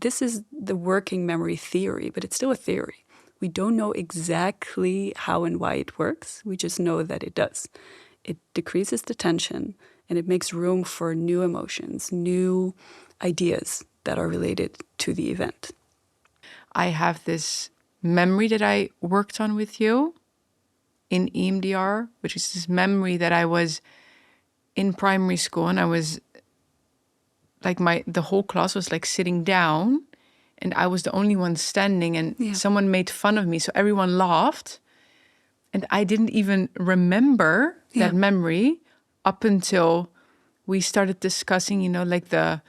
this is the working memory theory, but it's still a theory. We don't know exactly how and why it works. We just know that it does. It decreases the tension and it makes room for new emotions, new ideas that are related to the event. I have this memory that I worked on with you in EMDR, which is this memory that I was in primary school and I was like the whole class was like sitting down and I was the only one standing and someone made fun of me. So everyone laughed and I didn't even remember that memory up until we started discussing, like the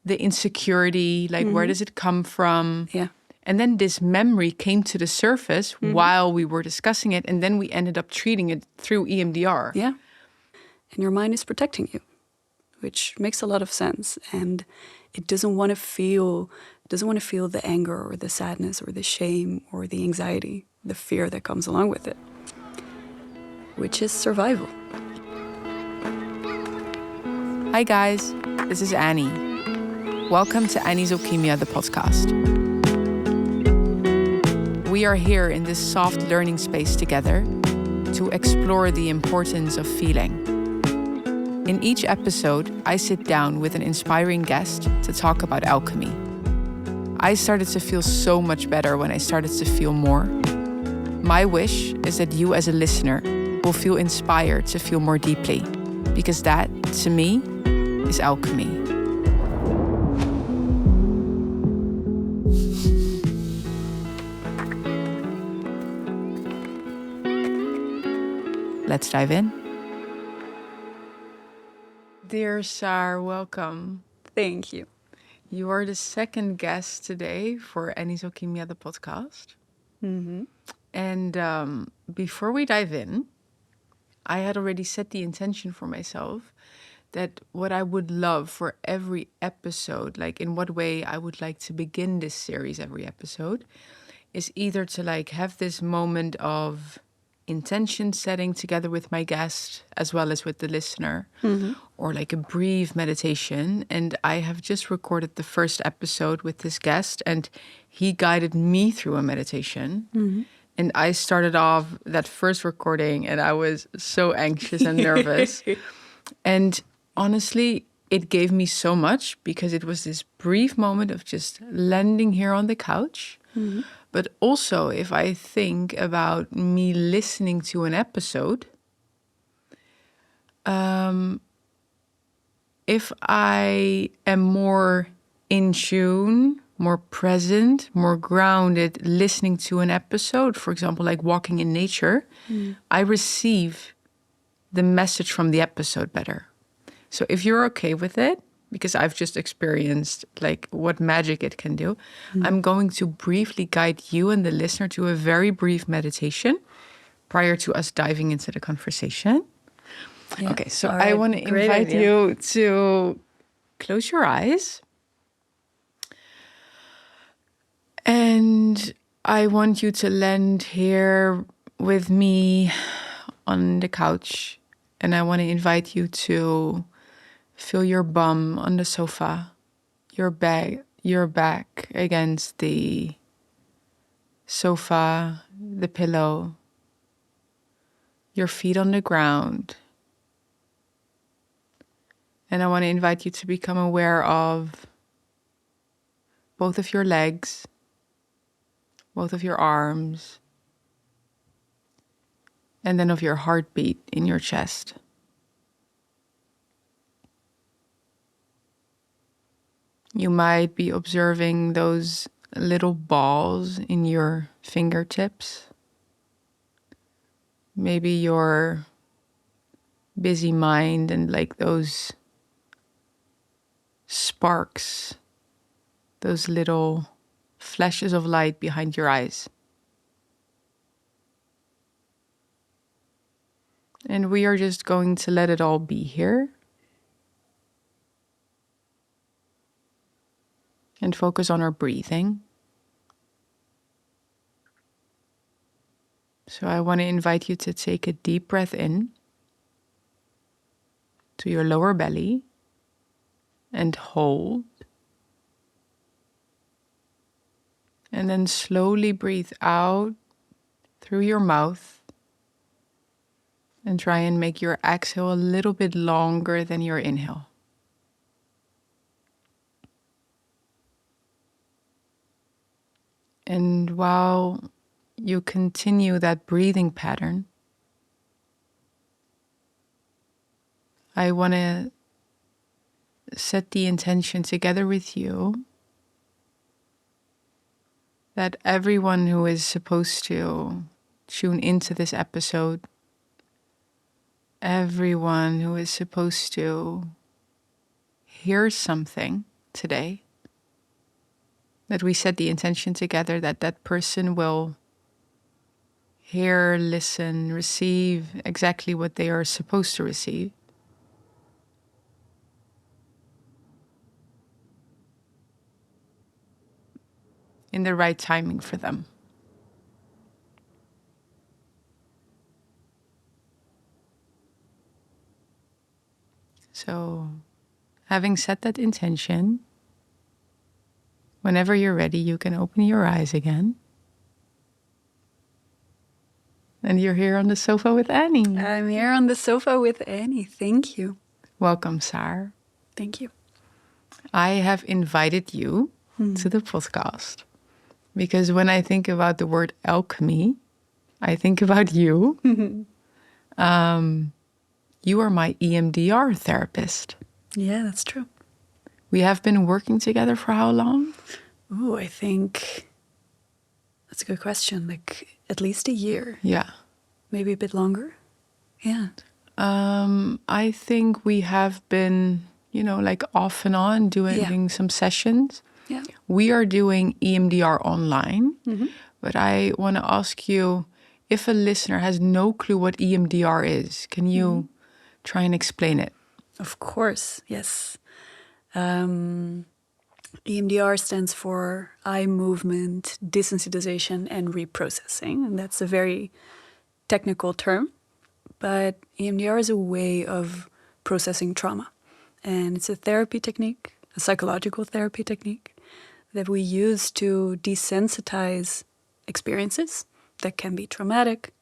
insecurity, like where does it come from? Yeah. And then this memory came to the surface while we were discussing it. And then we ended up treating it through EMDR. Yeah. And your mind is protecting you, which makes a lot of sense. And it doesn't want to feel the anger or the sadness or the shame or the anxiety, the fear that comes along with it, which is survival. Hi guys, this is Annie. Welcome to Annie's Alchemia, the podcast. We are here in this soft learning space together to explore the importance of feeling. In each episode, I sit down with an inspiring guest to talk about alchemy. I started to feel so much better when I started to feel more. My wish is that you as a listener will feel inspired to feel more deeply, because that, to me, is alchemy. Let's dive in. Dear Saar, welcome. Thank you. You are the second guest today for Annie's Alchemia, the podcast. Mm-hmm. And before we dive in, I had already set the intention for myself that what I would love for every episode, like in what way I would like to begin this series every episode, is either to like have this moment of intention setting together with my guest as well as with the listener, or like a brief meditation. And I have just recorded the first episode with this guest and he guided me through a meditation. And I started off that first recording and I was so anxious and nervous. And honestly, it gave me so much because it was this brief moment of just landing here on the couch. But also, if I think about me listening to an episode, if I am more in tune, more present, more grounded, listening to an episode, for example, like walking in nature, I receive the message from the episode better. So if you're okay with it, because I've just experienced like what magic it can do, I'm going to briefly guide you and the listener to a very brief meditation prior to us diving into the conversation. Yeah. Okay, so right. I want to invite you to close your eyes. And I want you to land here with me on the couch. And I want to invite you to feel your bum on the sofa, your back against the sofa, the pillow, your feet on the ground. And I want to invite you to become aware of both of your legs, both of your arms, and then of your heartbeat in your chest. You might be observing those little balls in your fingertips. Maybe your busy mind and like those sparks, those little flashes of light behind your eyes. And we are just going to let it all be here. And focus on our breathing. So I want to invite you to take a deep breath in to your lower belly and hold And then slowly breathe out through your mouth. And try and make your exhale a little bit longer than your inhale. And while you continue that breathing pattern, I want to set the intention together with you that everyone who is supposed to tune into this episode, everyone who is supposed to hear something today, that we set the intention together that that person will hear, listen, receive exactly what they are supposed to receive. In the right timing for them. So, having set that intention, whenever you're ready, you can open your eyes again. And you're here on the sofa with Annie. I'm here on the sofa with Annie. Thank you. Welcome, Saar. Thank you. I have invited you to the podcast because when I think about the word alchemy, I think about you. You are my EMDR therapist. Yeah, that's true. We have been working together for how long? Ooh, I think that's a good question. Like at least a year. Yeah. Maybe a bit longer. Yeah. I think we have been, like off and on doing some sessions. Yeah. We are doing EMDR online, but I want to ask you, if a listener has no clue what EMDR is, can you try and explain it? Of course, yes. EMDR stands for eye movement, desensitization, and reprocessing. And that's a very technical term, but EMDR is a way of processing trauma. And it's a therapy technique, a psychological therapy technique that we use to desensitize experiences that can be traumatic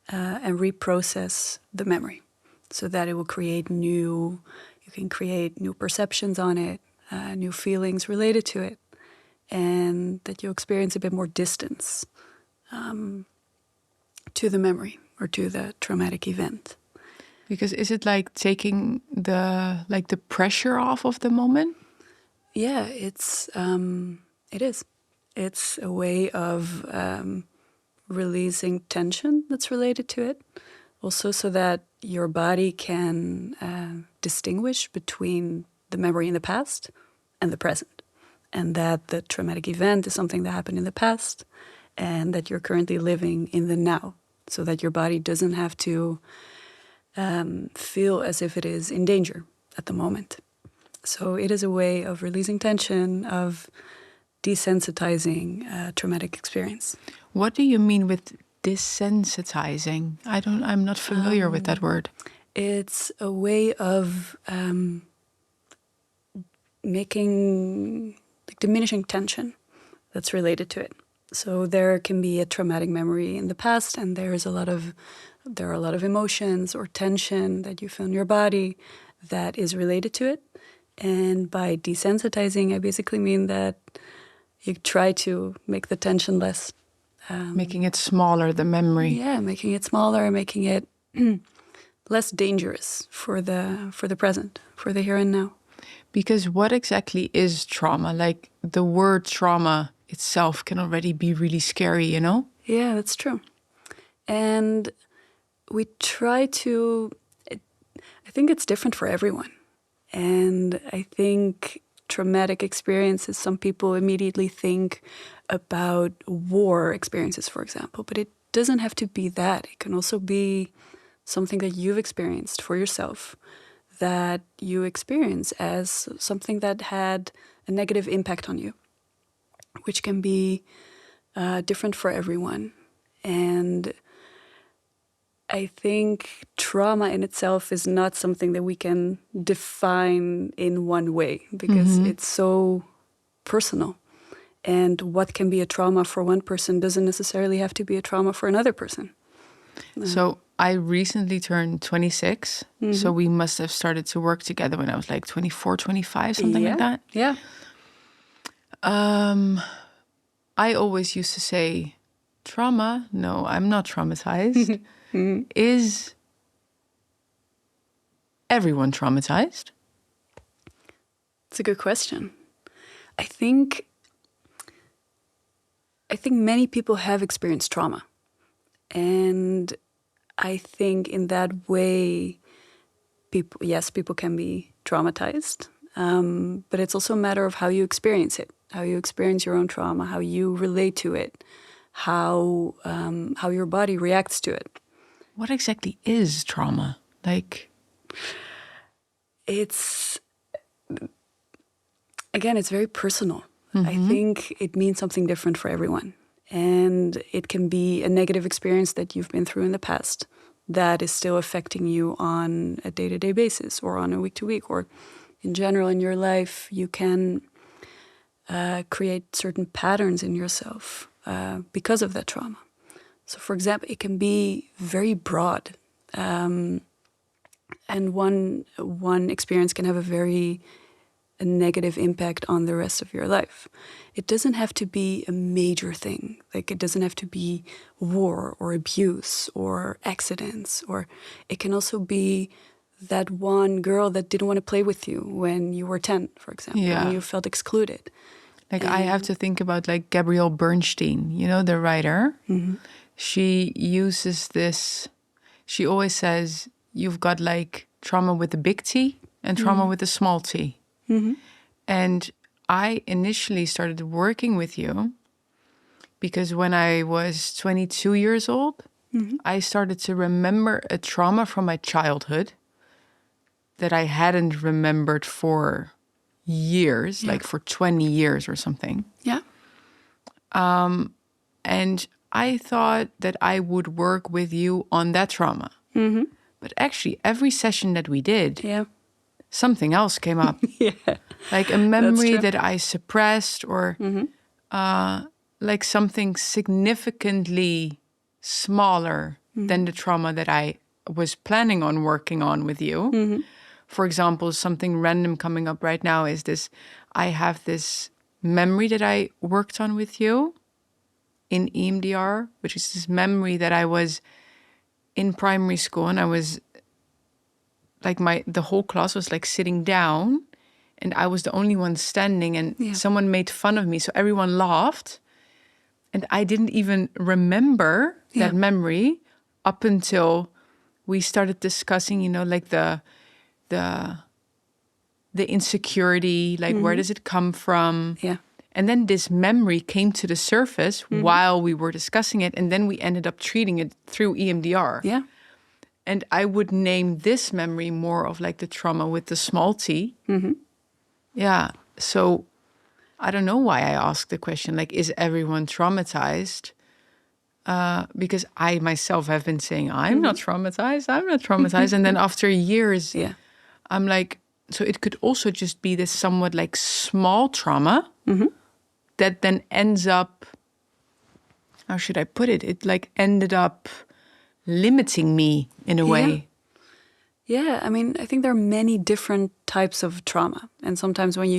and reprocess the memory so that it will create you can create new perceptions on it, new feelings related to it, and that you experience a bit more distance to the memory or to the traumatic event. Because is it like taking the pressure off of the moment? Yeah, it is. It's a way of releasing tension that's related to it. Also, so that your body can distinguish between the memory in the past and the present, and that the traumatic event is something that happened in the past, and that you're currently living in the now, so that your body doesn't have to feel as if it is in danger at the moment. So it is a way of releasing tension, of desensitizing a traumatic experience. What do you mean with desensitizing? I'm not familiar with that word. It's a way of diminishing tension that's related to it. So there can be a traumatic memory in the past, and there are a lot of emotions or tension that you feel in your body that is related to it. And by desensitizing, I basically mean that you try to make the tension less. Making it smaller, the memory. Yeah, making it smaller, making it less dangerous for the present, for the here and now. Because what exactly is trauma? Like the word trauma itself can already be really scary, Yeah, that's true. And we try to, I think it's different for everyone. And I think traumatic experiences, some people immediately think about war experiences, for example, but it doesn't have to be that. It can also be something that you've experienced for yourself, that you experience as something that had a negative impact on you, which can be different for everyone. And I think trauma in itself is not something that we can define in one way because it's so personal. And what can be a trauma for one person doesn't necessarily have to be a trauma for another person. So I recently turned 26. So we must have started to work together when I was like 24, 25, something like that. Yeah. I always used to say, trauma? No, I'm not traumatized. Is everyone traumatized? It's a good question. I think many people have experienced trauma. And I think in that way, people can be traumatized. But it's also a matter of how you experience it, how you experience your own trauma, how you relate to it, how your body reacts to it. What exactly is trauma? Like, It's very personal. I think it means something different for everyone. And it can be a negative experience that you've been through in the past that is still affecting you on a day-to-day basis or on a week-to-week, or in general in your life. You can create certain patterns in yourself because of that trauma. So, for example, it can be very broad. And one experience can have a negative impact on the rest of your life. It doesn't have to be a major thing. Like, it doesn't have to be war or abuse or accidents. Or it can also be that one girl that didn't want to play with you when you were 10, for example, and you felt excluded. Like, I have to think about like Gabrielle Bernstein, you know, the writer. She uses this, she always says, you've got like trauma with a big T and trauma with a small t. And I initially started working with you because when I was 22 years old, I started to remember a trauma from my childhood that I hadn't remembered for years, like for 20 years or something. Yeah. And I thought that I would work with you on that trauma. But actually, every session that we did, something else came up. Like a memory that I suppressed, or like something significantly smaller than the trauma that I was planning on working on with you. For example, something random coming up right now is this. I have this memory that I worked on with you in EMDR, which is this memory that I was in primary school and I was like the whole class was like sitting down and I was the only one standing, and someone made fun of me. So everyone laughed. And I didn't even remember that memory up until we started discussing, you know, like the insecurity, like where does it come from? And then this memory came to the surface while we were discussing it. And then we ended up treating it through EMDR. And I would name this memory more of like the trauma with the small t. So I don't know why I asked the question, like, is everyone traumatized? Because I myself have been saying, I'm not traumatized. And then after years, I'm like, so it could also just be this somewhat like small trauma that then ends up, how should I put it? It like ended up limiting me in a way. Yeah, I mean, I think there are many different types of trauma, and sometimes when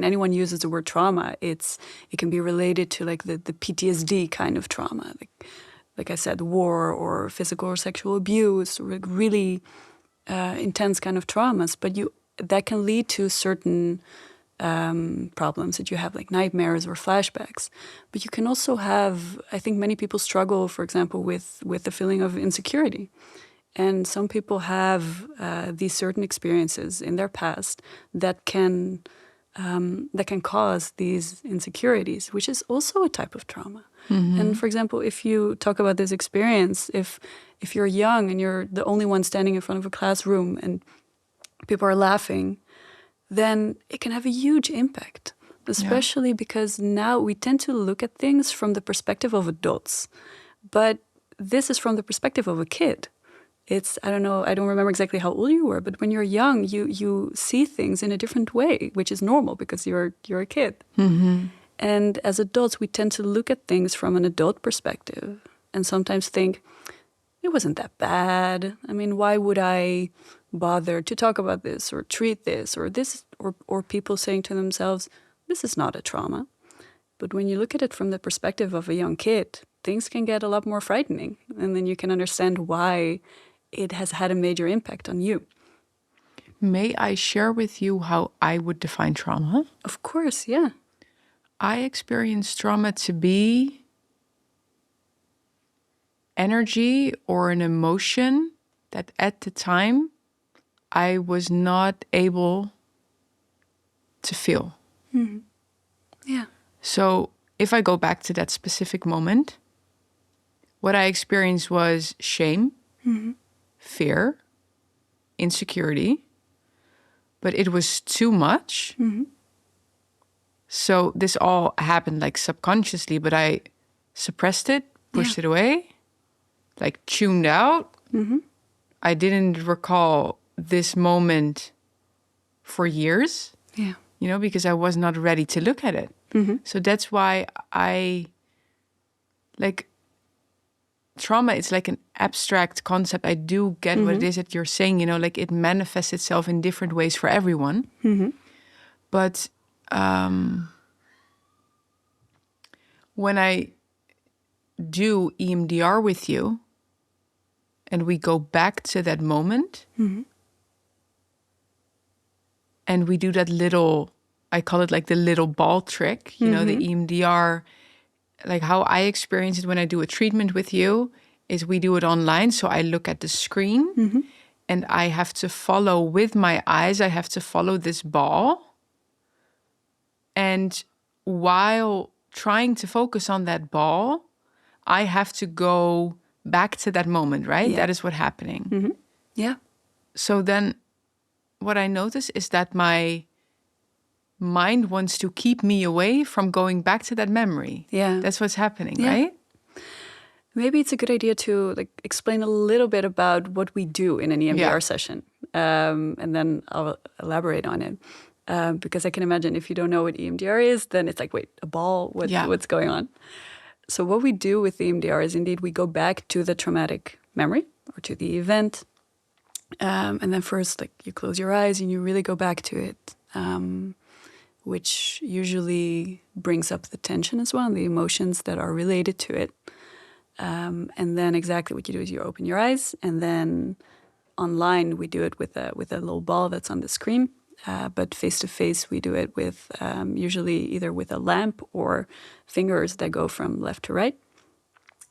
anyone uses the word trauma, it can be related to like the PTSD kind of trauma, like I said, war or physical or sexual abuse, or like really intense kind of traumas. But that can lead to certain problems that you have, like nightmares or flashbacks. But you can also have, I think many people struggle, for example, with the feeling of insecurity. And some people have these certain experiences in their past that can cause these insecurities, which is also a type of trauma. And for example, if you talk about this experience, if you're young and you're the only one standing in front of a classroom and people are laughing, then it can have a huge impact, especially because now we tend to look at things from the perspective of adults. But this is from the perspective of a kid. I don't know, I don't remember exactly how old you were, but when you're young, you see things in a different way, which is normal because you're a kid. And as adults, we tend to look at things from an adult perspective and sometimes think, it wasn't that bad. I mean, why would I bother to talk about this or treat this, or people saying to themselves, this is not a trauma. But when you look at it from the perspective of a young kid, things can get a lot more frightening. And then you can understand why it has had a major impact on you. May I share with you how I would define trauma? Of course, yeah. I experience trauma to be energy or an emotion that at the time I was not able to feel. Mm-hmm. Yeah. So if I go back to that specific moment, what I experienced was shame, fear, insecurity, but it was too much. So this all happened like subconsciously, but I suppressed it, pushed it away, like tuned out. I didn't recall this moment for years, because I was not ready to look at it. So that's why trauma, it's like an abstract concept. I do get what it is that you're saying, like it manifests itself in different ways for everyone. But when I do EMDR with you and we go back to that moment and we do that little, I call it like the little ball trick, the EMDR, like how I experience it when I do a treatment with you is we do it online. So I look at the screen and I have to follow with my eyes. I have to follow this ball. And while trying to focus on that ball, I have to go back to that moment, right? Yeah. That is what's happening. Yeah. So then what I notice is that my mind wants to keep me away from going back to that memory. Yeah. That's what's happening, right? Maybe it's a good idea to explain a little bit about what we do in an EMDR session, and then I'll elaborate on it. Because I can imagine if you don't know what EMDR is, then it's like, wait, a ball? What's going on? So what we do with EMDR is indeed we go back to the traumatic memory or to the event. And then first, you close your eyes and you really go back to it, which usually brings up the tension as well, and the emotions that are related to it. And then exactly what you do is you open your eyes, and then online we do it with a little ball that's on the screen. But face-to-face, we do it with usually either with a lamp or fingers that go from left to right.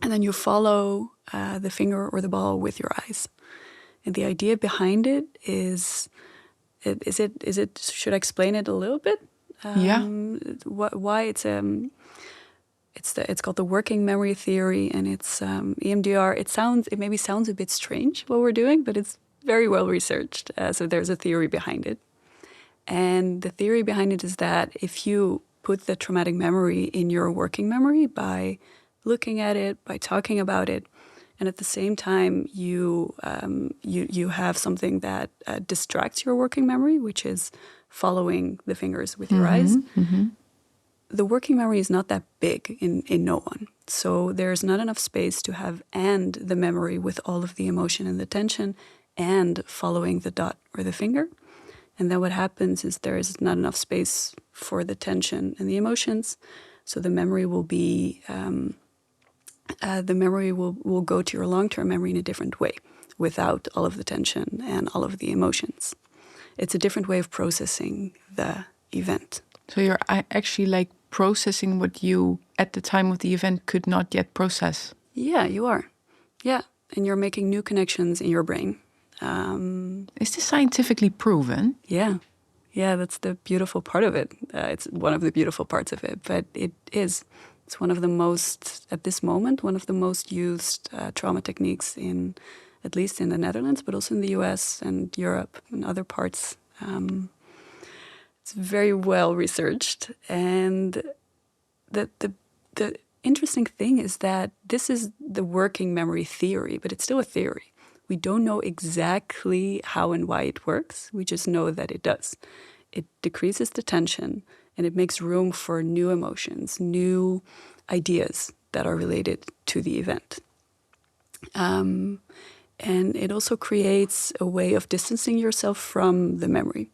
And then you follow the finger or the ball with your eyes. And the idea behind it is it? Should I explain it a little bit? Why it's called the working memory theory, and it's EMDR. It maybe sounds a bit strange what we're doing, but it's very well researched. So there's a theory behind it. And the theory behind it is that if you put the traumatic memory in your working memory by looking at it, by talking about it, and at the same time you have something that distracts your working memory, which is following the fingers with your eyes, the working memory is not that big in no one. So there's not enough space to have and the memory with all of the emotion and the tension and following the dot or the finger. And then what happens is there is not enough space for the tension and the emotions. So the memory will be, will go to your long-term memory in a different way without all of the tension and all of the emotions. It's a different way of processing the event. So you're actually processing what you at the time of the event could not yet process. Yeah, you are. Yeah. And you're making new connections in your brain. Is this scientifically proven? Yeah. Yeah, that's the beautiful part of it. It's one of the beautiful parts of it, but it is. It's one of the most, at this moment, one of the most used trauma techniques at least in the Netherlands, but also in the US and Europe and other parts. It's very well researched. And the interesting thing is that this is the working memory theory, but it's still a theory. We don't know exactly how and why it works. We just know that it does. It decreases the tension and it makes room for new emotions, new ideas that are related to the event. And it also creates a way of distancing yourself from the memory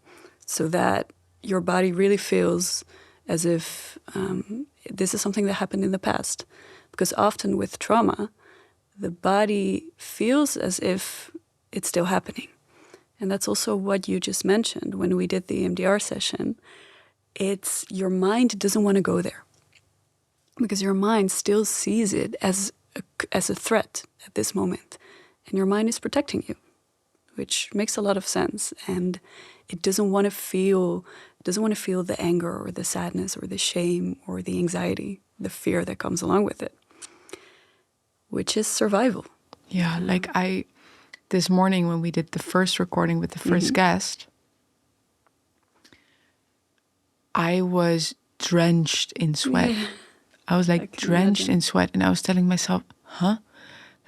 so that your body really feels as if this is something that happened in the past. Because often with trauma, the body feels as if it's still happening. And that's also what you just mentioned when we did the EMDR session. It's your mind doesn't want to go there because your mind still sees it as a threat at this moment. And your mind is protecting you, which makes a lot of sense. And it doesn't want to feel the anger or the sadness or the shame or the anxiety, the fear that comes along with it, which is survival. Yeah, like this morning when we did the first recording with the first guest, I was drenched in sweat. Yeah. I was like drenched in sweat, and I was telling myself,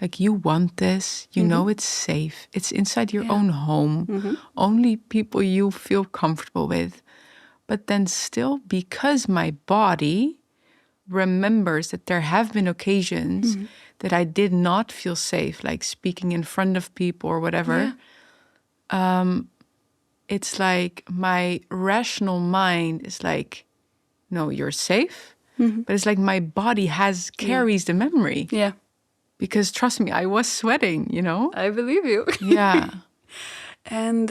like, you want this, you know it's safe. It's inside your own home. Only people you feel comfortable with. But then still, because my body remembers that there have been occasions that I did not feel safe, like speaking in front of people or whatever, it's like my rational mind is like, no, you're safe. But it's like my body carries the memory. Yeah. Because trust me, I was sweating, you know? I believe you. Yeah. And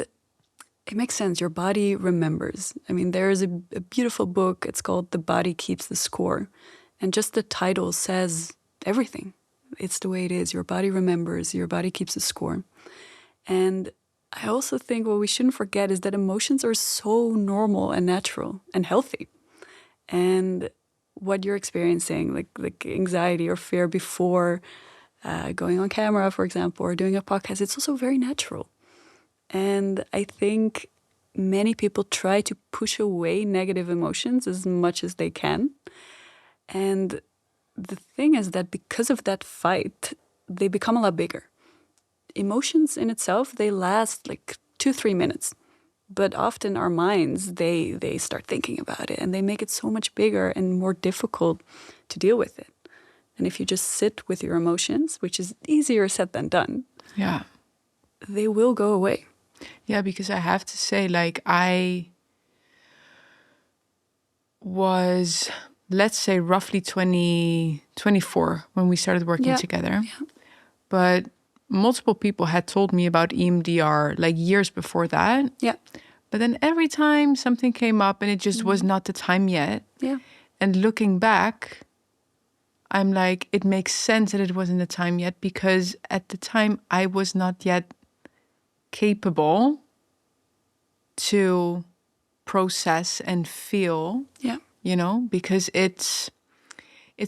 it makes sense. Your body remembers. I mean, there is a beautiful book. It's called The Body Keeps the Score. And just the title says everything. It's the way it is. Your body remembers. Your body keeps the score. And I also think what we shouldn't forget is that emotions are so normal and natural and healthy. And what you're experiencing, like anxiety or fear before going on camera, for example, or doing a podcast, it's also very natural. And I think many people try to push away negative emotions as much as they can. And the thing is that because of that fight, they become a lot bigger. Emotions in itself, they last like 2-3 minutes. But often our minds, they start thinking about it and they make it so much bigger and more difficult to deal with it. And if you just sit with your emotions, which is easier said than done, they will go away. Yeah, because I have to say, like, I was, let's say, roughly 24 when we started working together. Yeah. But multiple people had told me about EMDR like years before that. Yeah. But then every time something came up and it just was not the time yet. Yeah. And looking back, I'm like, it makes sense that it wasn't the time yet because at the time I was not yet capable to process and feel, you know, because it's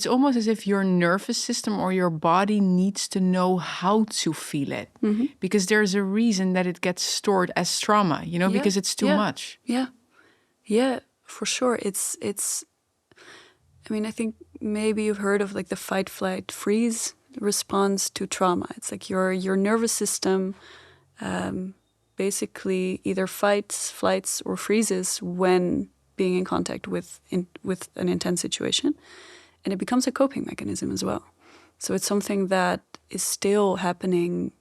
almost as if your nervous system or your body needs to know how to feel it because there's a reason that it gets stored as trauma, you know, because it's too much. Yeah. Yeah, for sure. It's I mean, I think maybe you've heard of like the fight, flight, freeze response to trauma. It's like your nervous system basically either fights, flights, or freezes when being in contact with an intense situation. And it becomes a coping mechanism as well. So it's something that is still happening,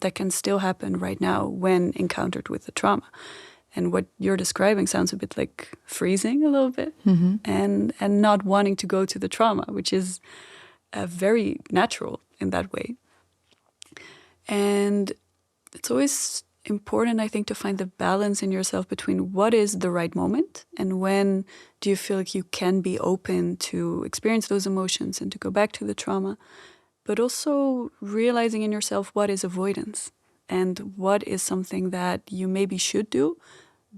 that can still happen right now when encountered with the trauma. And what you're describing sounds a bit like freezing a little bit and not wanting to go to the trauma, which is very natural in that way. And it's always important, I think, to find the balance in yourself between what is the right moment and when do you feel like you can be open to experience those emotions and to go back to the trauma, but also realizing in yourself what is avoidance and what is something that you maybe should do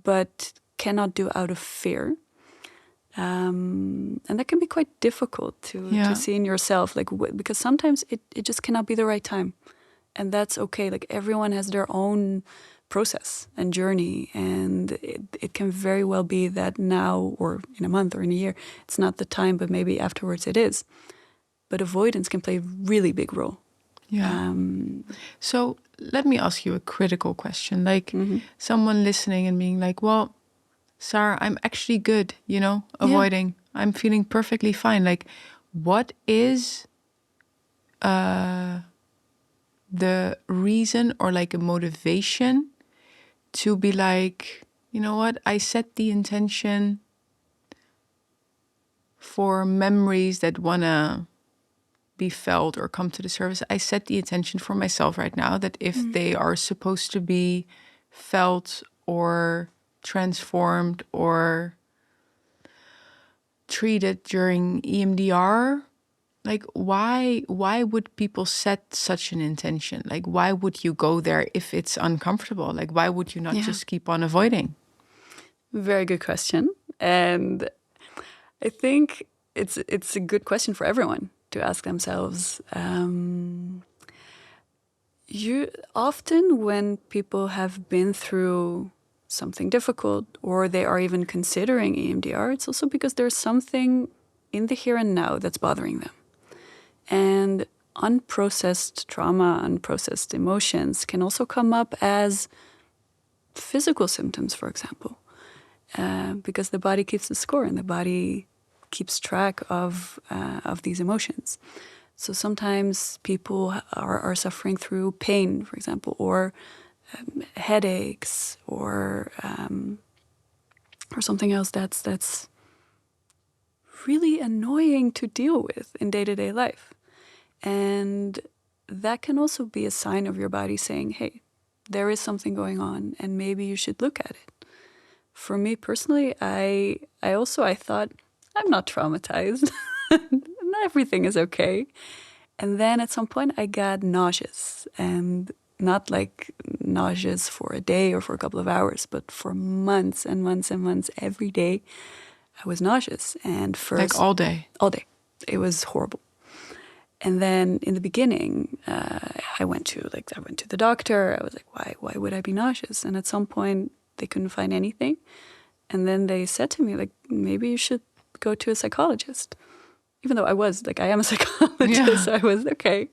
but cannot do out of fear. And that can be quite difficult to see in yourself, like because sometimes it just cannot be the right time. And that's okay. Like everyone has their own process and journey. And it can very well be that now or in a month or in a year, it's not the time, but maybe afterwards it is. But avoidance can play a really big role. Yeah. So let me ask you a critical question. Like someone listening and being like, well, Saar, I'm actually good, avoiding. I'm feeling perfectly fine. Like, what is the reason or like a motivation to be like, you know what, I set the intention for memories that wanna be felt or come to the surface. I set the intention for myself right now that if they are supposed to be felt or transformed or treated during EMDR, like why would people set such an intention? Like why would you go there if it's uncomfortable? Like why would you not just keep on avoiding? Very good question. And I think it's a good question for everyone to ask themselves. You often, when people have been through something difficult or they are even considering EMDR, it's also because there's something in the here and now that's bothering them. And unprocessed trauma, unprocessed emotions can also come up as physical symptoms, for example, because the body keeps the score and the body keeps track of these emotions. So sometimes people are suffering through pain, for example, or headaches, or something else that's really annoying to deal with in day-to-day life. And that can also be a sign of your body saying, hey, there is something going on and maybe you should look at it. For me personally, I thought, I'm not traumatized. Everything is okay. And then at some point I got nauseous, and not like nauseous for a day or for a couple of hours, but for months and months and months, every day I was nauseous. And first, Like all day. All day. It was horrible. And then in the beginning, I went to the doctor. I was like, why would I be nauseous? And at some point they couldn't find anything. And then they said to me, like, maybe you should go to a psychologist. Even though I am a psychologist, so I was okay.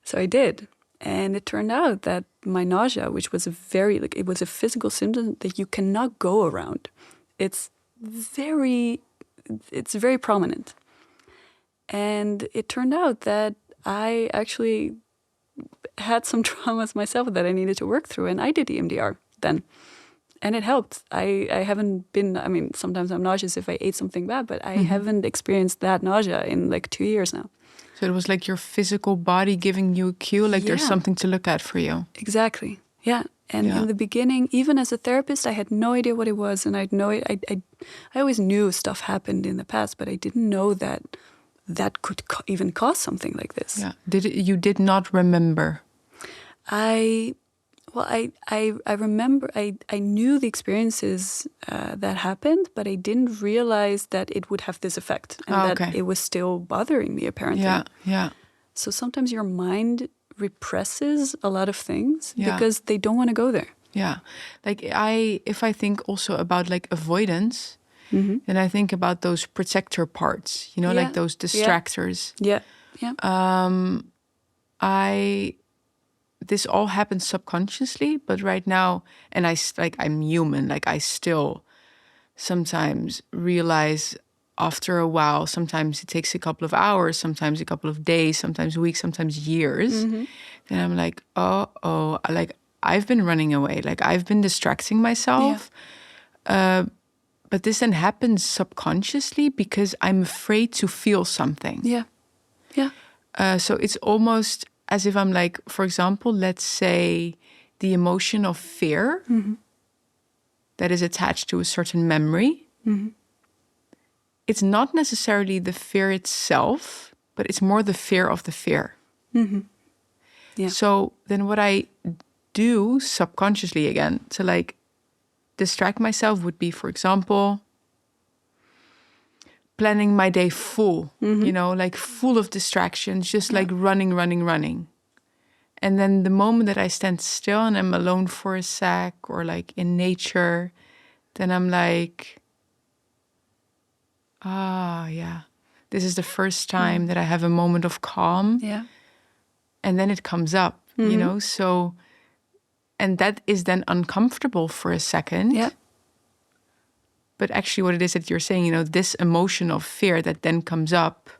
So I did. And it turned out that my nausea, which was it was a physical symptom that you cannot go around. It's very prominent. And it turned out that I actually had some traumas myself that I needed to work through. And I did EMDR then. And it helped. I haven't been, sometimes I'm nauseous if I ate something bad, but I haven't experienced that nausea in like 2 years now. So it was like your physical body giving you a cue, like there's something to look at for you. Exactly. Yeah. And in the beginning, even as a therapist, I had no idea what it was. And I always knew stuff happened in the past, but I didn't know that could even cause something like this. Yeah. You did not remember? I remember I knew the experiences that happened, but I didn't realize that it would have this effect and that it was still bothering me, apparently. Yeah. So sometimes your mind represses a lot of things because they don't want to go there. Yeah. Like if I think also about like avoidance, then I think about those protector parts, like those distractors. Yeah. This all happens subconsciously, but right now, and I'm human, like I still sometimes realize after a while, sometimes it takes a couple of hours, sometimes a couple of days, sometimes weeks, sometimes years. Then I'm like, oh, like I've been running away, like I've been distracting myself. But this then happens subconsciously because I'm afraid to feel something. Yeah. So it's almost as if I'm like, for example, let's say the emotion of fear that is attached to a certain memory. It's not necessarily the fear itself, but it's more the fear of the fear. Yeah. So then what I do subconsciously again to like distract myself would be, for example, planning my day full, like full of distractions, just like running. And then the moment that I stand still and I'm alone for a sec or like in nature, then I'm like, this is the first time that I have a moment of calm. Yeah. And then it comes up, so, and that is then uncomfortable for a second. Yeah. But actually what it is that you're saying, this emotion of fear that then comes up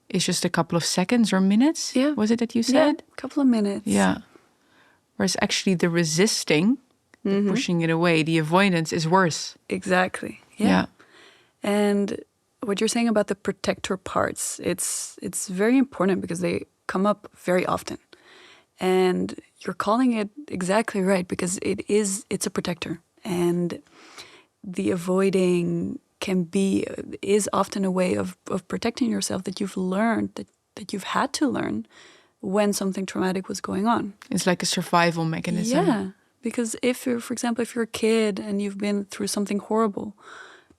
is just a couple of seconds or minutes. Yeah. Was it that you said? Yeah, a couple of minutes. Yeah. Whereas actually the resisting, the pushing it away, the avoidance is worse. Exactly. Yeah. And what you're saying about the protector parts, it's very important because they come up very often. And you're calling it exactly right because it's a protector. And the avoiding is often a way of protecting yourself that you've learned, that you've had to learn when something traumatic was going on. It's like a survival mechanism. Yeah, because for example, if you're a kid and you've been through something horrible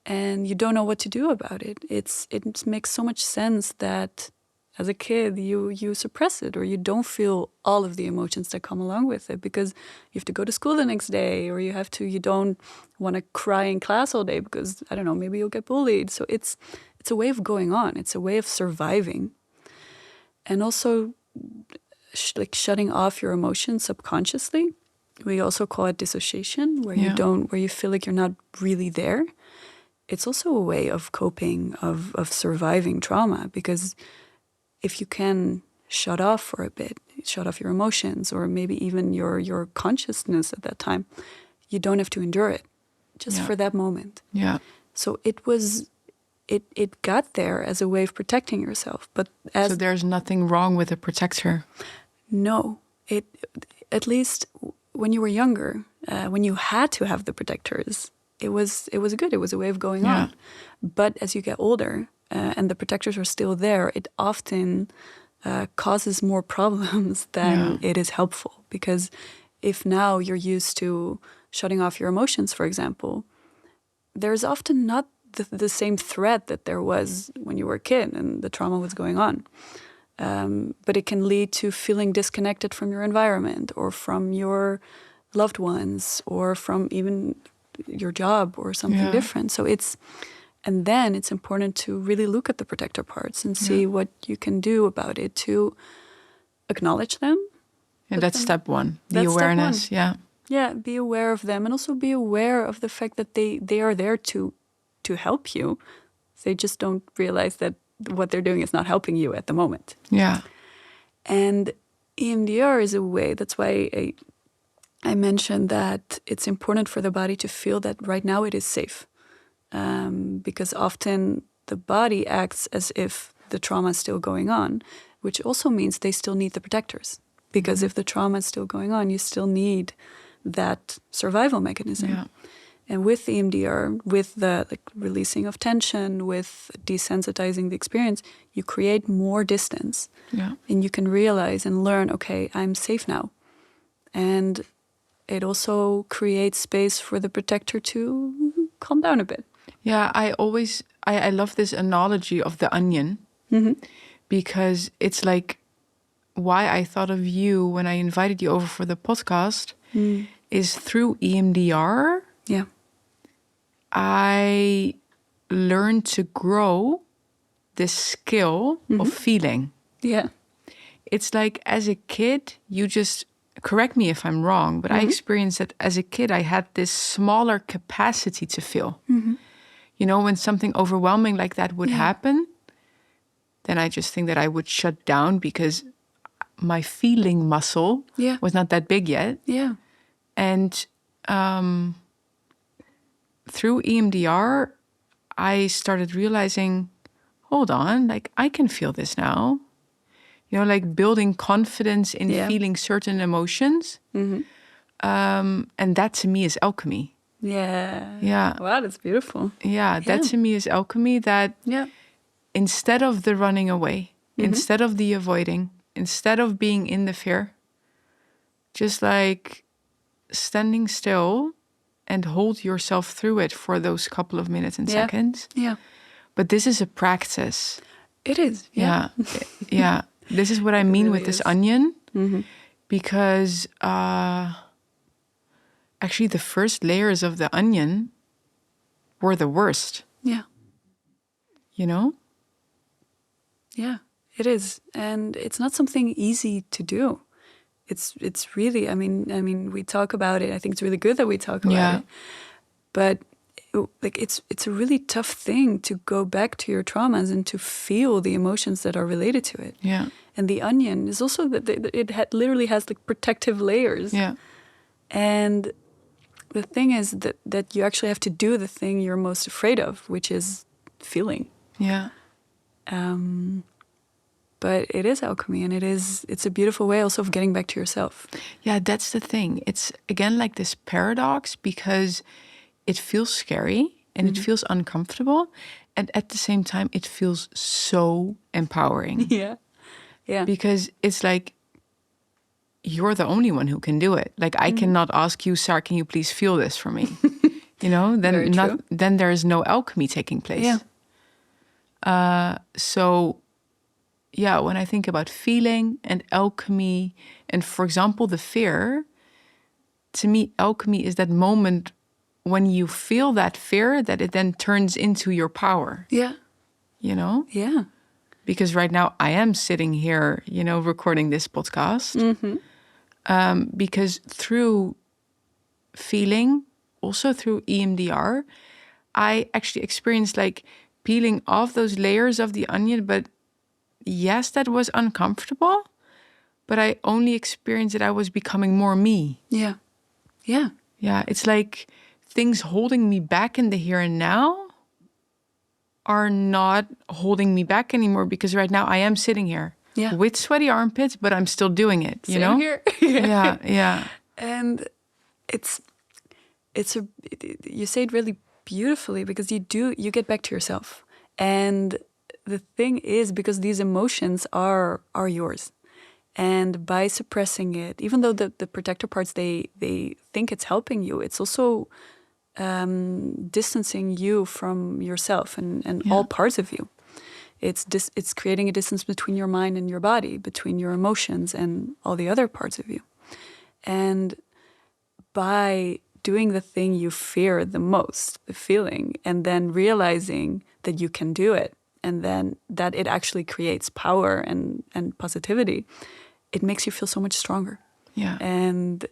and you don't know what to do about it, it makes so much sense that as a kid you suppress it, or you don't feel all of the emotions that come along with it because you have to go to school the next day, or you don't want to cry in class all day because, I don't know, maybe you'll get bullied. So it's a way of going on. It's a way of surviving. And also like shutting off your emotions subconsciously. We also call it dissociation, where you feel like you're not really there. It's also a way of coping, of surviving trauma, because if you can shut off for a bit, shut off your emotions, or maybe even your consciousness at that time, you don't have to endure it just for that moment. Yeah. So it got there as a way of protecting yourself. But so there's nothing wrong with a protector? No. At least when you were younger, when you had to have the protectors, it was good. It was a way of going on. But as you get older, and the protectors are still there, it often causes more problems than it is helpful. Because if now you're used to shutting off your emotions, for example, there's often not the same threat that there was when you were a kid and the trauma was going on. But it can lead to feeling disconnected from your environment, or from your loved ones, or from even your job, or something different. So then it's important to really look at the protector parts and see what you can do about it to acknowledge them. And that's step one, the awareness. Yeah. Yeah, be aware of them, and also be aware of the fact that they are there to help you. They just don't realize that what they're doing is not helping you at the moment. Yeah. And EMDR is a way, that's why I mentioned that it's important for the body to feel that right now it is safe. Because often the body acts as if the trauma is still going on, which also means they still need the protectors. Because if the trauma is still going on, you still need that survival mechanism. Yeah. And with the EMDR, with the releasing of tension, with desensitizing the experience, you create more distance. Yeah. And you can realize and learn, okay, I'm safe now. And it also creates space for the protector to calm down a bit. Yeah, I love this analogy of the onion, because it's like why I thought of you when I invited you over for the podcast is through EMDR. Yeah. I learned to grow this skill of feeling. Yeah. It's like as a kid, you just, correct me if I'm wrong, but I experienced that as a kid, I had this smaller capacity to feel. When something overwhelming like that would happen, then I just think that I would shut down because my feeling muscle was not that big yet. Yeah. And through EMDR, I started realizing, hold on, like I can feel this now. Like building confidence in feeling certain emotions. And that to me is alchemy. Yeah. Yeah. Wow, that's beautiful. Yeah, that to me is alchemy, that instead of the running away, instead of the avoiding, instead of being in the fear, just like standing still and hold yourself through it for those couple of minutes and seconds. Yeah. But this is a practice. It is. Yeah. Yeah. This is what I mean with this onion, because actually the first layers of the onion were the worst. Yeah. Yeah, it is. And it's not something easy to do. It's really, I mean, we talk about it. I think it's really good that we talk about it. But it's a really tough thing to go back to your traumas and to feel the emotions that are related to it. Yeah. And the onion is also that literally has like protective layers. Yeah. And the thing is that you actually have to do the thing you're most afraid of, which is feeling. Yeah. But it is alchemy, and it's a beautiful way also of getting back to yourself. Yeah, that's the thing. It's again like this paradox, because it feels scary and it feels uncomfortable, and at the same time it feels so empowering. Yeah. Yeah. Because it's like you're the only one who can do it. Like I cannot ask you, Saar, can you please feel this for me? Very true. Then there is no alchemy taking place. Yeah. So yeah, when I think about feeling and alchemy, and for example, the fear, to me, alchemy is that moment when you feel that fear, that it then turns into your power. Yeah. Yeah. Because right now I am sitting here, recording this podcast. Because through feeling, also through EMDR, I actually experienced like peeling off those layers of the onion. But yes, that was uncomfortable, but I only experienced that I was becoming more me. Yeah. Yeah. Yeah, it's like things holding me back in the here and now are not holding me back anymore, because right now I am sitting here with sweaty armpits, but I'm still doing it, you know? Here. Yeah. And you say it really beautifully, because you get back to yourself. And the thing is, because these emotions are yours. And by suppressing it, even though the protector parts, they think it's helping you, it's also distancing you from yourself and all parts of you. It's creating a distance between your mind and your body, between your emotions and all the other parts of you. And by doing the thing you fear the most, the feeling, and then realizing that you can do it, and then that it actually creates power and positivity, it makes you feel so much stronger. Yeah. And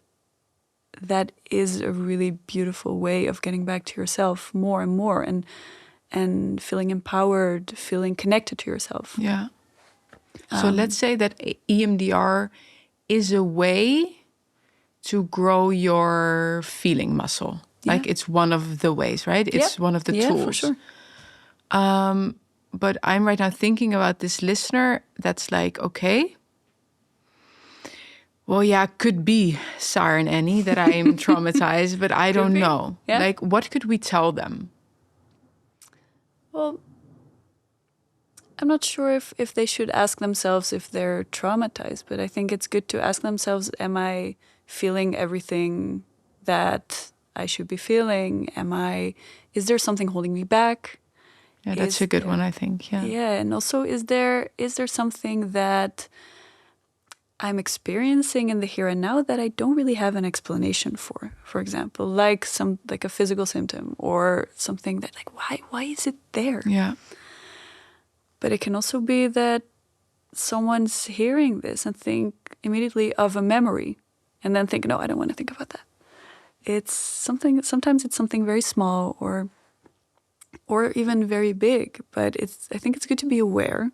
that is a really beautiful way of getting back to yourself more and more, and feeling empowered, feeling connected to yourself. Yeah. So let's say that EMDR is a way to grow your feeling muscle. Like it's one of the ways, right? It's one of the tools. Yeah, for sure. But I'm right now thinking about this listener that's like, okay, well, yeah, could be Saar and Annie that I'm traumatized, but I don't know. Yeah. Like, what could we tell them? Well, I'm not sure if they should ask themselves if they're traumatized, but I think it's good to ask themselves, am I feeling everything that I should be feeling? Is there something holding me back? Yeah, that's a good one, I think. Yeah. Yeah, and also is there something that I'm experiencing in the here and now that I don't really have an explanation for example, like a physical symptom or something that like, why is it there? Yeah. But it can also be that someone's hearing this and think immediately of a memory and then think, no, I don't want to think about that. Sometimes it's something very small or even very big, but I think it's good to be aware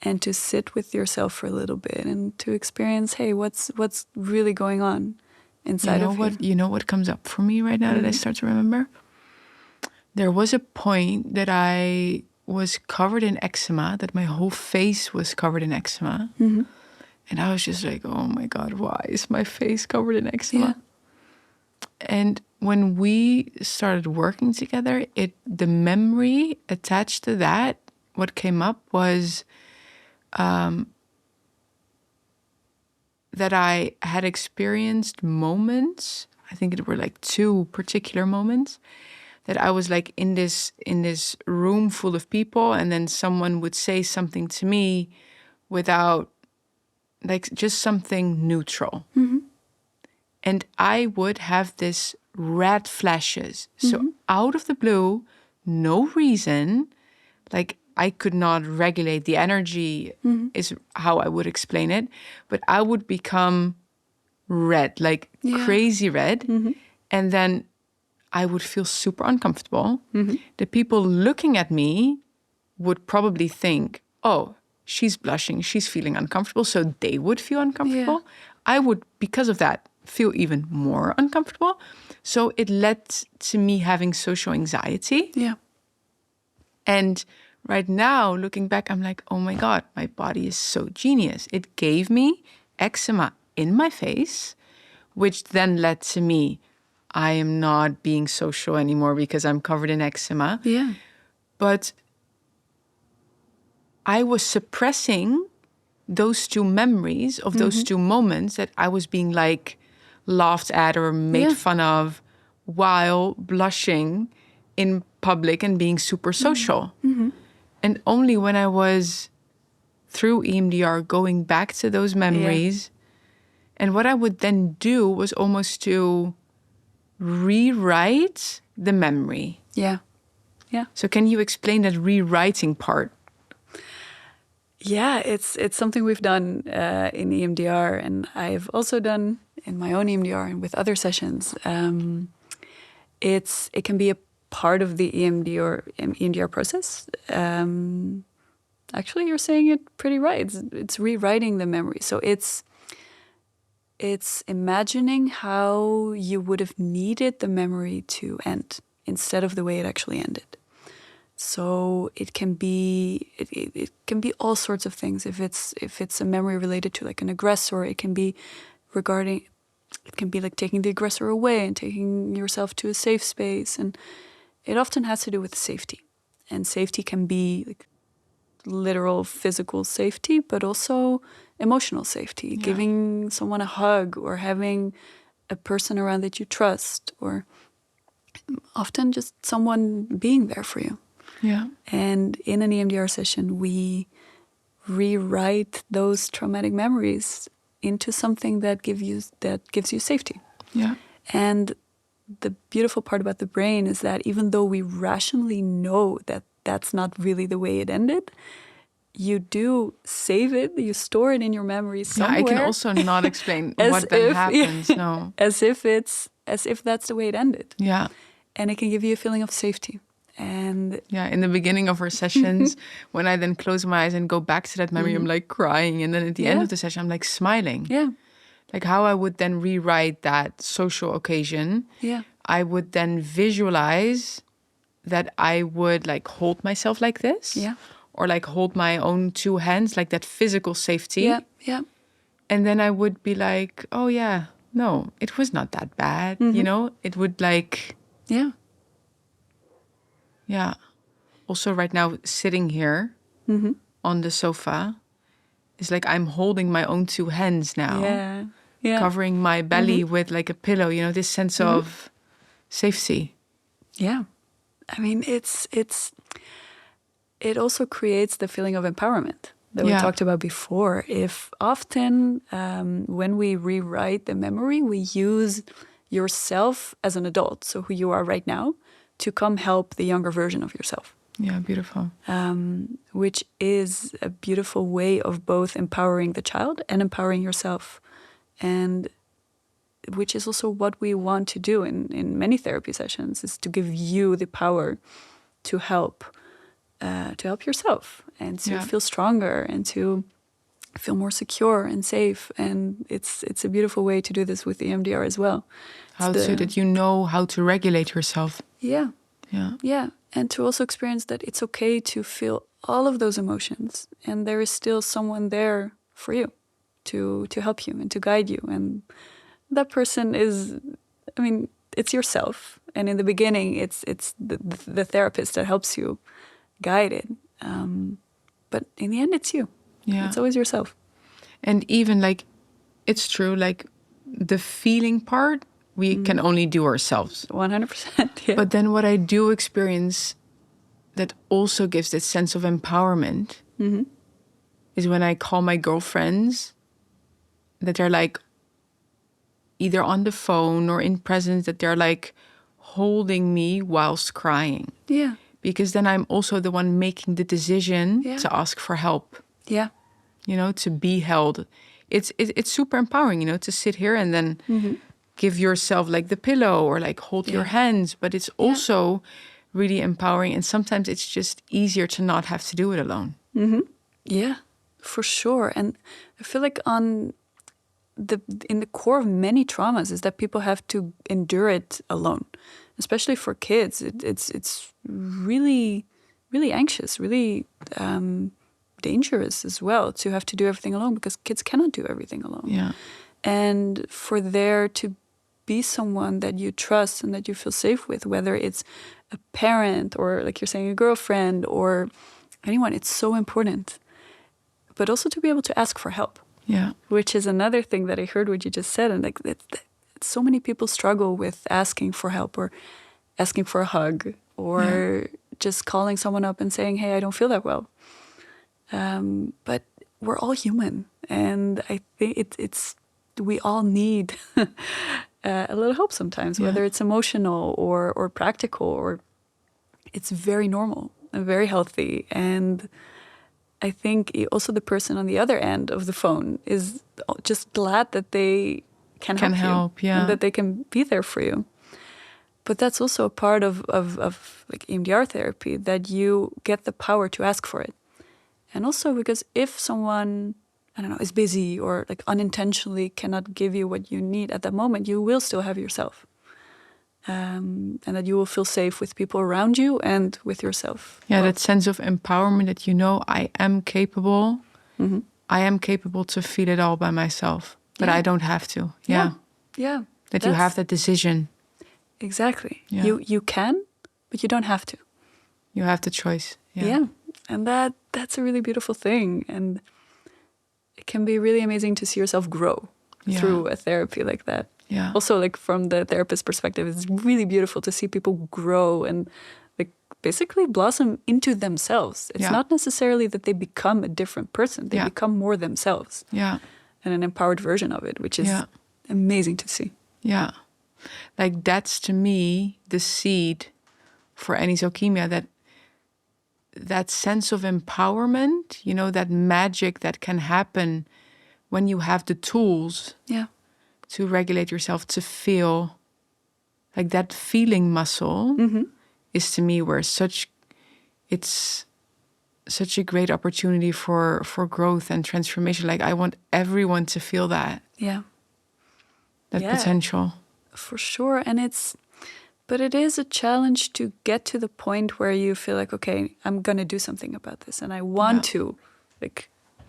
and to sit with yourself for a little bit and to experience, hey, what's really going on inside of you? You know what comes up for me right now that I start to remember? There was a point that I was covered in eczema, that my whole face was covered in eczema. Mm-hmm. And I was just like, oh my God, why is my face covered in eczema? Yeah. And when we started working together, the memory attached to that, what came up was that I had experienced moments, I think it were like 2 particular moments, that I was like in this room full of people, and then someone would say something to me without, like, just something neutral. Mm-hmm. And I would have this red flashes. So out of the blue, no reason, like I could not regulate the energy is how I would explain it. But I would become red, like crazy red. And then I would feel super uncomfortable. The people looking at me would probably think, oh, she's blushing, she's feeling uncomfortable, so they would feel uncomfortable. I would, because of that, feel even more uncomfortable. So it led to me having social anxiety. Yeah. And right now, looking back, I'm like, oh my God, my body is so genius. It gave me eczema in my face, which then led to me, I am not being social anymore because I'm covered in eczema. Yeah. But I was suppressing those two memories of those two moments that I was being like laughed at or made fun of while blushing in public and being super social. And only when I was through EMDR going back to those memories, and what I would then do was almost to rewrite the memory. Yeah. Yeah. So can you explain that rewriting part? Yeah, it's something we've done in EMDR, and I've also done in my own EMDR and with other sessions. It can be a part of the EMDR process. Actually, you're saying it pretty right. It's rewriting the memory. So it's imagining how you would have needed the memory to end instead of the way it actually ended. So it can be all sorts of things. If it's a memory related to like an aggressor, it can be like taking the aggressor away and taking yourself to a safe space, and it often has to do with safety. And safety can be like literal physical safety, but also emotional safety, giving someone a hug or having a person around that you trust, or often just someone being there for you. Yeah. And in an EMDR session, we rewrite those traumatic memories into something that gives you safety. Yeah. And the beautiful part about the brain is that even though we rationally know that that's not really the way it ended, you do save it, you store it in your memory somewhere. Yeah, I can also not explain what then happens. No. As if that's the way it ended. Yeah. And it can give you a feeling of safety. And in the beginning of our sessions, when I then close my eyes and go back to that memory, I'm like crying. And then at the end of the session, I'm like smiling. Yeah. Like how I would then rewrite that social occasion. Yeah. I would then visualize that I would like hold myself like this. Yeah. Or like hold my own two hands, like that physical safety. Yeah. Yeah. And then I would be like, oh yeah, no, it was not that bad. You know, it would like... Yeah. Yeah. Also right now, sitting here on the sofa, it's like I'm holding my own two hands now. Yeah. Yeah. Covering my belly with like a pillow, you know, this sense of safety. Yeah. I mean, it also creates the feeling of empowerment that we talked about before. If often when we rewrite the memory, we use yourself as an adult, so who you are right now, to come help the younger version of yourself. Yeah, beautiful. Which is a beautiful way of both empowering the child and empowering yourself. And which is also what we want to do in many therapy sessions, is to give you the power to help yourself and to feel stronger and to feel more secure and safe. And it's a beautiful way to do this with EMDR as well. So that you know how to regulate yourself. Yeah. Yeah. Yeah. And to also experience that it's okay to feel all of those emotions, and there is still someone there for you to help you and to guide you. And that person is, I mean, it's yourself. And in the beginning, it's the therapist that helps you guide it. But in the end, it's you. Yeah. It's always yourself. And even like, it's true, like the feeling part, we can only do ourselves. 100%. Yeah. But then what I do experience that also gives this sense of empowerment is when I call my girlfriends that they're like either on the phone or in presence, that they're like holding me whilst crying. Yeah. Because then I'm also the one making the decision to ask for help. Yeah. You know, to be held. It's super empowering, you know, to sit here and then give yourself like the pillow or like hold your hands, but it's also really empowering. And sometimes it's just easier to not have to do it alone. Yeah, for sure. And I feel like in the core of many traumas is that people have to endure it alone, especially for kids. It's really, really anxious, really dangerous as well to have to do everything alone, because kids cannot do everything alone. Yeah. And for there to be someone that you trust and that you feel safe with, whether it's a parent or, like you're saying, a girlfriend or anyone, it's so important. But also to be able to ask for help. Yeah. Which is another thing that I heard what you just said. And like so many people struggle with asking for help or asking for a hug or just calling someone up and saying, hey, I don't feel that well. But we're all human. And I think we all need a little help sometimes, whether it's emotional or practical, or it's very normal and very healthy. And I think also the person on the other end of the phone is just glad that they can help you, and that they can be there for you. But that's also a part of like EMDR therapy, that you get the power to ask for it. And also because if someone, I don't know, is busy or like unintentionally cannot give you what you need at that moment, you will still have yourself. And that you will feel safe with people around you and with yourself. Yeah, that sense of empowerment that I am capable. I am capable to feel it all by myself, but I don't have to. Yeah. That you have that decision. Exactly. Yeah. You can, but you don't have to. You have the choice. Yeah. And that's a really beautiful thing. And it can be really amazing to see yourself grow through a therapy like that. Yeah. Also, like from the therapist perspective, it's really beautiful to see people grow and like basically blossom into themselves. It's not necessarily that they become a different person. They become more themselves. Yeah. And an empowered version of it, which is amazing to see. Yeah. Like that's to me the seed for any alchemia, that sense of empowerment, that magic that can happen when you have the tools to regulate yourself, to feel like that feeling muscle is to me where it's such a great opportunity for growth and transformation. Like I want everyone to feel that. Yeah. That potential. For sure. And it is a challenge to get to the point where you feel like, okay, I'm going to do something about this. And I want to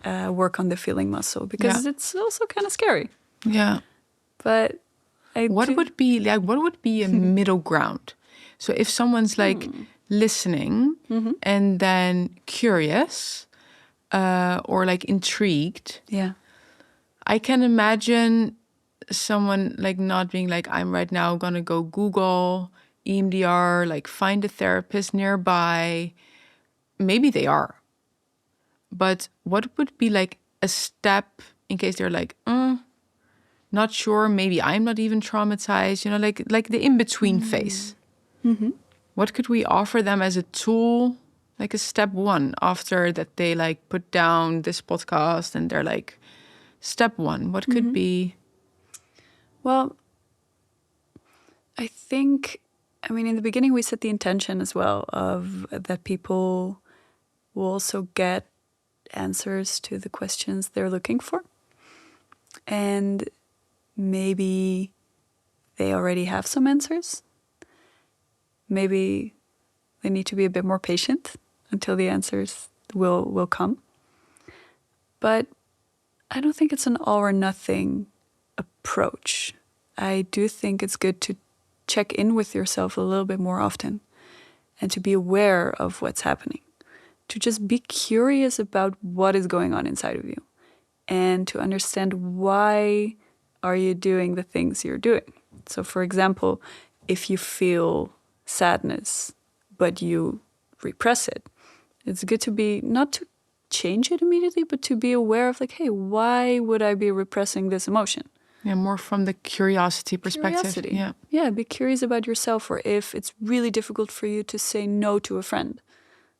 work on the feeling muscle, because it's also kind of scary. Yeah. But what would be a middle ground? So if someone's like listening and then curious or like intrigued, I can imagine someone like not being like, I'm right now gonna go Google EMDR, like find a therapist nearby. Maybe they are. But what would be like a step in case they're like, not sure, maybe I'm not even traumatized, like the in-between phase. What could we offer them as a tool, like a step one after that they like put down this podcast and they're like, step one, what could be? Well, I think, in the beginning we set the intention as well of that people will also get answers to the questions they're looking for. And maybe they already have some answers. Maybe they need to be a bit more patient until the answers will come. But I don't think it's an all or nothing approach. I do think it's good to check in with yourself a little bit more often and to be aware of what's happening. To just be curious about what is going on inside of you and to understand why are you doing the things you're doing. So for example, if you feel sadness, but you repress it, it's good to be, not to change it immediately, but to be aware of like, hey, why would I be repressing this emotion? Yeah, more from the curiosity perspective. Curiosity. Yeah, be curious about yourself, or if it's really difficult for you to say no to a friend.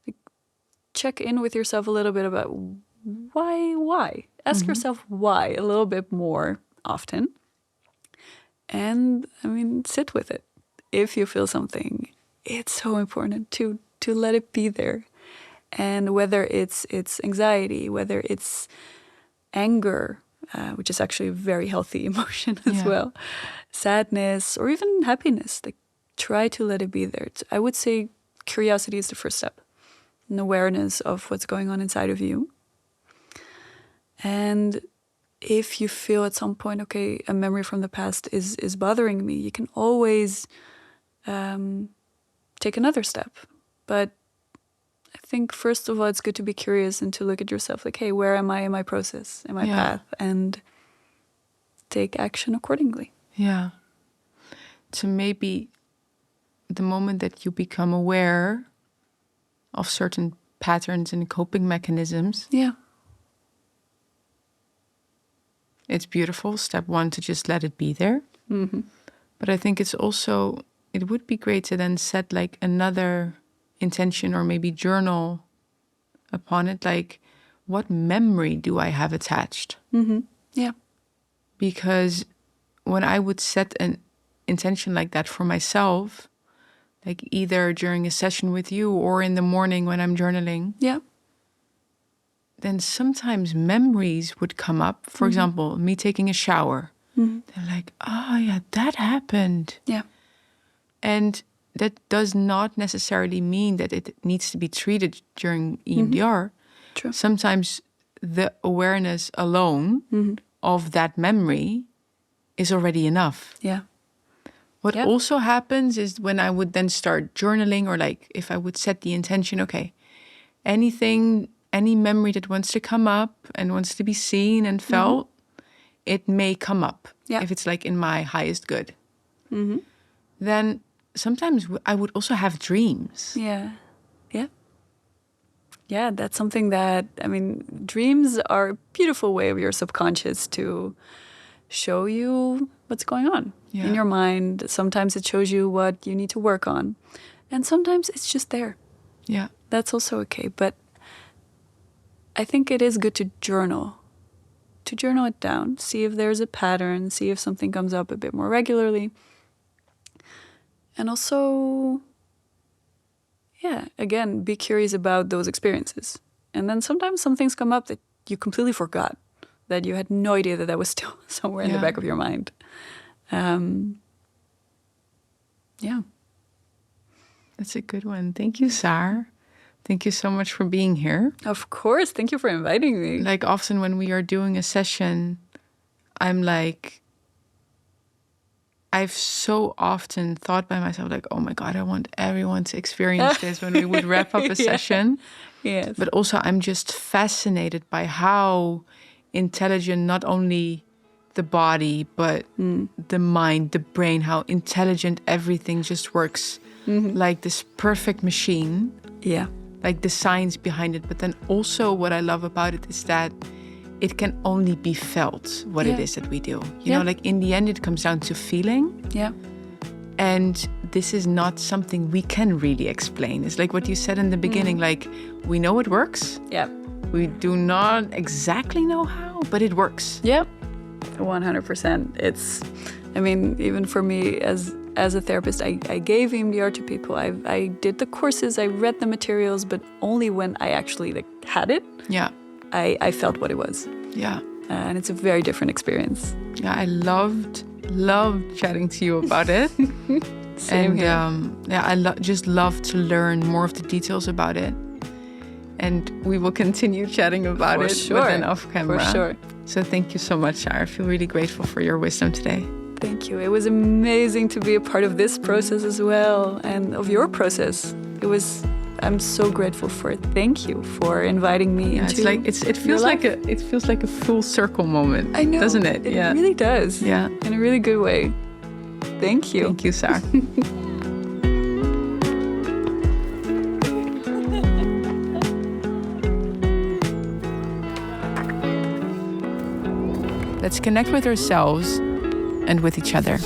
Like, check in with yourself a little bit about why? Ask yourself why a little bit more often. And I mean, sit with it. If you feel something, it's so important to let it be there. And whether it's anxiety, whether it's anger, which is actually a very healthy emotion as well, sadness, or even happiness, like try to let it be there. I would say curiosity is the first step, an awareness of what's going on inside of you. And if you feel at some point, okay, a memory from the past is bothering me, you can always take another step. But I think, first of all, it's good to be curious and to look at yourself like, hey, where am I in my process, in my path? And take action accordingly. Yeah. So maybe the moment that you become aware of certain patterns and coping mechanisms. Yeah. It's beautiful. Step one, to just let it be there. Mm-hmm. But I think it would be great to then set like another intention or maybe journal upon it. Like, what memory do I have attached? Mm-hmm. Yeah. Because when I would set an intention like that for myself, like either during a session with you or in the morning when I'm journaling, then sometimes memories would come up. For example, me taking a shower. They're like, oh yeah, that happened. Yeah. And that does not necessarily mean that it needs to be treated during EMDR. True. Sometimes the awareness alone of that memory is already enough. Yeah. What also happens is when I would then start journaling, or like if I would set the intention, okay, any memory that wants to come up and wants to be seen and felt, it may come up. If it's like in my highest good. Then sometimes I would also have dreams. Yeah. Yeah. Yeah, that's something that, I mean, dreams are a beautiful way of your subconscious to show you what's going on in your mind. Sometimes it shows you what you need to work on. And sometimes it's just there. Yeah. That's also okay. But I think it is good to journal it down, see if there's a pattern, see if something comes up a bit more regularly. And also, again, be curious about those experiences. And then sometimes some things come up that you completely forgot, that you had no idea that was still somewhere in the back of your mind. That's a good one. Thank you, Saar. Thank you so much for being here. Of course. Thank you for inviting me. Like often when we are doing a session, I'm like, I've so often thought by myself, like, oh my God, I want everyone to experience this when we would wrap up a session. Yes. But also I'm just fascinated by how intelligent not only the body, but the mind, the brain, how intelligent everything just works. Like this perfect machine. Yeah. Like the science behind it. But then also what I love about it is that it can only be felt what it is that we do. You know, like in the end, it comes down to feeling. Yeah. And this is not something we can really explain. It's like what you said in the beginning, like we know it works. Yeah. We do not exactly know how, but it works. Yep. 100%. It's, I mean, even for me as a therapist, I gave EMDR to people. I did the courses, I read the materials, but only when I actually had it. Yeah. I felt what it was. Yeah. And it's a very different experience. Yeah, I loved chatting to you about it. Same here. I just love to learn more of the details about it. And we will continue chatting about it within off camera. For sure. So thank you so much, Saar. I feel really grateful for your wisdom today. Thank you. It was amazing to be a part of this process as well, and of your process. I'm so grateful for it. Thank you for inviting me into it feels like a full circle moment. I know, doesn't it? It really does. Yeah. In a really good way. Thank you. Thank you, Saar. Let's connect with ourselves and with each other.